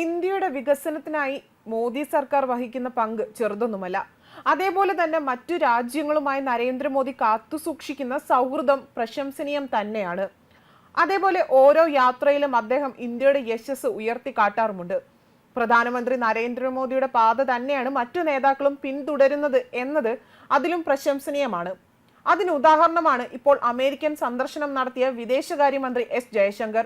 ഇന്ത്യയുടെ വികസനത്തിനായി മോദി സർക്കാർ വഹിക്കുന്ന പങ്ക് ചെറുതൊന്നുമല്ല. അതേപോലെ തന്നെ മറ്റു രാജ്യങ്ങളുമായി നരേന്ദ്രമോദി കാത്തുസൂക്ഷിക്കുന്ന സൗഹൃദം പ്രശംസനീയം തന്നെയാണ്. അതേപോലെ ഓരോ യാത്രയിലും അദ്ദേഹം ഇന്ത്യയുടെ യശസ് ഉയർത്തിക്കാട്ടാറുമുണ്ട്. പ്രധാനമന്ത്രി നരേന്ദ്രമോദിയുടെ പാത തന്നെയാണ് മറ്റു നേതാക്കളും പിന്തുടരുന്നത് എന്നത് അതിലും പ്രശംസനീയമാണ്. അതിന് ഉദാഹരണമാണ് ഇപ്പോൾ അമേരിക്കൻ സന്ദർശനം നടത്തിയ വിദേശകാര്യമന്ത്രി എസ് ജയശങ്കർ.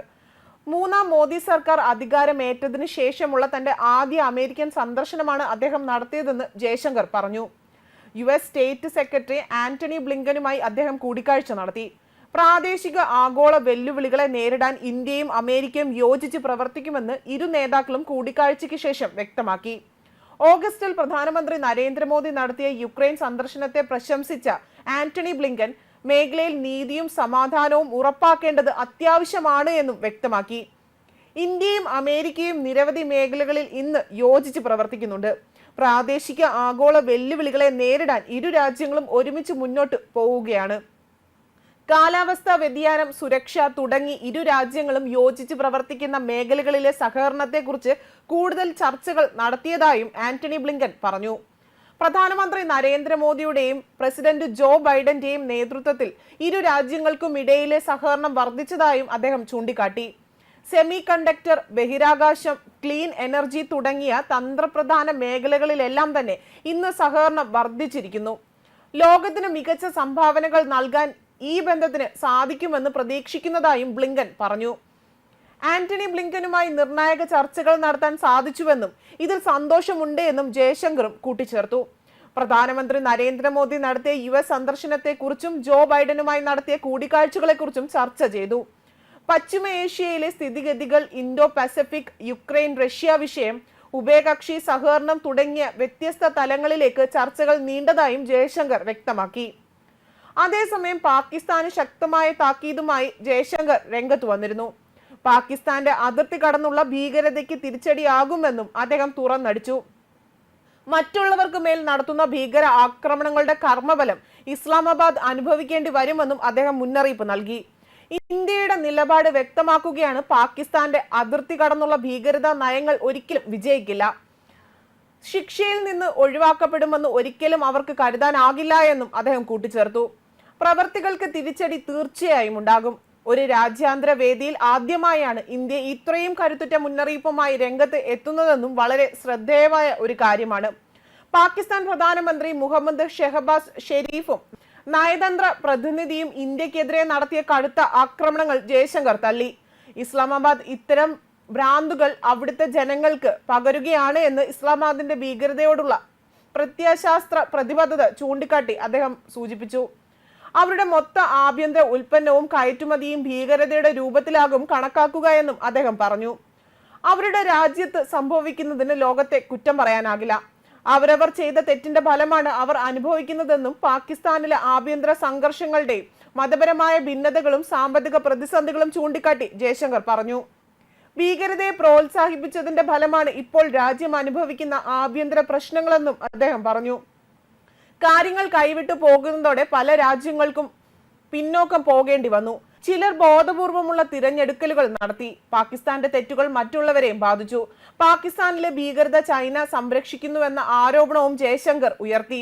മൂന്നാം മോദി സർക്കാർ അധികാരമേറ്റതിന് ശേഷമുള്ള തന്റെ ആദ്യ അമേരിക്കൻ സന്ദർശനമാണ് അദ്ദേഹം നടത്തിയതെന്ന് ജയശങ്കർ പറഞ്ഞു. US സ്റ്റേറ്റ് സെക്രട്ടറി ആന്റണി ബ്ലിങ്കനുമായി അദ്ദേഹം കൂടിക്കാഴ്ച നടത്തി. പ്രാദേശിക ആഗോള വെല്ലുവിളികളെ നേരിടാൻ ഇന്ത്യയും അമേരിക്കയും യോജിച്ച് പ്രവർത്തിക്കുമെന്ന് ഇരു നേതാക്കളും കൂടിക്കാഴ്ചയ്ക്ക് ശേഷം വ്യക്തമാക്കി. ഓഗസ്റ്റിൽ പ്രധാനമന്ത്രി നരേന്ദ്രമോദി നടത്തിയ യുക്രൈൻ സന്ദർശനത്തെ പ്രശംസിച്ച ആന്റണി ബ്ലിങ്കൻ മേഖലയിൽ നീതിയും സമാധാനവും ഉറപ്പാക്കേണ്ടത് അത്യാവശ്യമാണ് എന്നും വ്യക്തമാക്കി. ഇന്ത്യയും അമേരിക്കയും നിരവധി മേഖലകളിൽ ഇന്ന് യോജിച്ച് പ്രവർത്തിക്കുന്നുണ്ട്. പ്രാദേശിക ആഗോള വെല്ലുവിളികളെ നേരിടാൻ ഇരു രാജ്യങ്ങളും ഒരുമിച്ച് മുന്നോട്ട് പോവുകയാണ്. കാലാവസ്ഥാ വ്യതിയാനം, സുരക്ഷ തുടങ്ങി ഇരു രാജ്യങ്ങളും യോജിച്ച് പ്രവർത്തിക്കുന്ന മേഖലകളിലെ സഹകരണത്തെക്കുറിച്ച് കൂടുതൽ ചർച്ചകൾ നടത്തിയതായും ആന്റണി ബ്ലിങ്കൻ പറഞ്ഞു. പ്രധാനമന്ത്രി നരേന്ദ്രമോദിയുടെയും പ്രസിഡന്റ് ജോ ബൈഡന്റെയും നേതൃത്വത്തിൽ ഇരു രാജ്യങ്ങൾക്കും ഇടയിലെ സഹകരണം വർദ്ധിച്ചതായും അദ്ദേഹം ചൂണ്ടിക്കാട്ടി. സെമി കണ്ടക്ടർ, ബഹിരാകാശം, ക്ലീൻ എനർജി തുടങ്ങിയ തന്ത്രപ്രധാന മേഖലകളിലെല്ലാം തന്നെ ഇന്ന് സഹകരണം വർദ്ധിച്ചിരിക്കുന്നു. ലോകത്തിന് മികച്ച സംഭാവനകൾ നൽകാൻ ഈ ബന്ധത്തിന് സാധിക്കുമെന്ന് പ്രതീക്ഷിക്കുന്നതായും ബ്ലിങ്കൻ പറഞ്ഞു. ആന്റണി ബ്ലിങ്കനുമായി നിർണായക ചർച്ചകൾ നടത്താൻ സാധിച്ചുവെന്നും ഇതിൽ സന്തോഷമുണ്ട് എന്നും ജയശങ്കറും കൂട്ടിച്ചേർത്തു. പ്രധാനമന്ത്രി നരേന്ദ്രമോദി നടത്തിയ US സന്ദർശനത്തെക്കുറിച്ചും ജോ ബൈഡനുമായി നടത്തിയ കൂടിക്കാഴ്ചകളെക്കുറിച്ചും ചർച്ച ചെയ്തു. പശ്ചിമ ഏഷ്യയിലെ സ്ഥിതിഗതികൾ, ഇൻഡോ പസഫിക്, യുക്രൈൻ, റഷ്യ വിഷയം, ഉഭയകക്ഷി സഹകരണം തുടങ്ങിയ വ്യത്യസ്ത തലങ്ങളിലേക്ക് ചർച്ചകൾ നീണ്ടതായും ജയശങ്കർ വ്യക്തമാക്കി. അതേസമയം പാകിസ്ഥാന് ശക്തമായ താക്കീതുമായി ജയശങ്കർ രംഗത്ത് വന്നിരുന്നു. പാകിസ്ഥാന്റെ അതിർത്തി കടന്നുള്ള ഭീകരതയ്ക്ക് തിരിച്ചടിയാകുമെന്നും അദ്ദേഹം തുറന്നടിച്ചു. മറ്റുള്ളവർക്ക് മേൽ നടത്തുന്ന ഭീകര ആക്രമണങ്ങളുടെ കർമ്മഫലം ഇസ്ലാമാബാദ് അനുഭവിക്കേണ്ടി വരുമെന്നും അദ്ദേഹം മുന്നറിയിപ്പ് നൽകി. ഇന്ത്യയുടെ നിലപാട് വ്യക്തമാക്കുകയാണ്, പാകിസ്ഥാന്റെ അതിർത്തി കടന്നുള്ള ഭീകരതാ നയങ്ങൾ ഒരിക്കലും വിജയിക്കില്ല. ശിക്ഷയിൽ നിന്ന് ഒഴിവാക്കപ്പെടുമെന്ന് ഒരിക്കലും അവർക്ക് കരുതാനാകില്ല എന്നും അദ്ദേഹം കൂട്ടിച്ചേർത്തു. പ്രവർത്തികൾക്ക് തിരിച്ചടി തീർച്ചയായും ഉണ്ടാകും. ഒരു രാജ്യാന്തര വേദിയിൽ ആദ്യമായാണ് ഇന്ത്യ ഇത്രയും കരുത്തുറ്റ മുന്നറിയിപ്പുമായി രംഗത്ത് എത്തുന്നതെന്നും വളരെ ശ്രദ്ധേയമായ ഒരു കാര്യമാണ്. പാകിസ്ഥാൻ പ്രധാനമന്ത്രി മുഹമ്മദ് ഷെഹബാസ് ഷെരീഫും നയതന്ത്ര പ്രതിനിധിയും ഇന്ത്യക്കെതിരെ നടത്തിയ കടുത്ത ആക്രമണങ്ങൾ ജയശങ്കർ തള്ളി. ഇസ്ലാമാബാദ് ഇത്തരം ഭ്രാന്തുകൾ അവിടുത്തെ ജനങ്ങൾക്ക് പകരുകയാണ് എന്ന് ഇസ്ലാമാബാദിന്റെ ഭീകരതയോടുള്ള പ്രത്യയശാസ്ത്ര പ്രതിബദ്ധത ചൂണ്ടിക്കാട്ടി അദ്ദേഹം സൂചിപ്പിച്ചു. അവരുടെ മൊത്ത ആഭ്യന്തര ഉൽപ്പന്നവും കയറ്റുമതിയും ഭീകരതയുടെ രൂപത്തിലാകും കണക്കാക്കുക എന്നും അദ്ദേഹം പറഞ്ഞു. അവരുടെ രാജ്യത്ത് സംഭവിക്കുന്നതിന് ലോകത്തെ കുറ്റം പറയാനാകില്ല. അവരവർ ചെയ്ത തെറ്റിന്റെ ഫലമാണ് അവർ അനുഭവിക്കുന്നതെന്നും പാകിസ്ഥാനിലെ ആഭ്യന്തര സംഘർഷങ്ങളുടെയും മതപരമായ ഭിന്നതകളും സാമ്പത്തിക പ്രതിസന്ധികളും ചൂണ്ടിക്കാട്ടി ജയശങ്കർ പറഞ്ഞു. ഭീകരതയെ പ്രോത്സാഹിപ്പിച്ചതിന്റെ ഫലമാണ് ഇപ്പോൾ രാജ്യം അനുഭവിക്കുന്ന ആഭ്യന്തര പ്രശ്നങ്ങളെന്നും അദ്ദേഹം പറഞ്ഞു. കാര്യങ്ങൾ കൈവിട്ടു പോകുന്നതോടെ പല രാജ്യങ്ങൾക്കും പിന്നോക്കം പോകേണ്ടി വന്നു. ചിലർ ബോധപൂർവമുള്ള തിരഞ്ഞെടുക്കലുകൾ നടത്തി. പാകിസ്ഥാന്റെ തെറ്റുകൾ മറ്റുള്ളവരെയും ബാധിച്ചു. പാകിസ്ഥാനിലെ ഭീകരത ചൈന സംരക്ഷിക്കുന്നുവെന്ന ആരോപണവും ജയശങ്കർ ഉയർത്തി.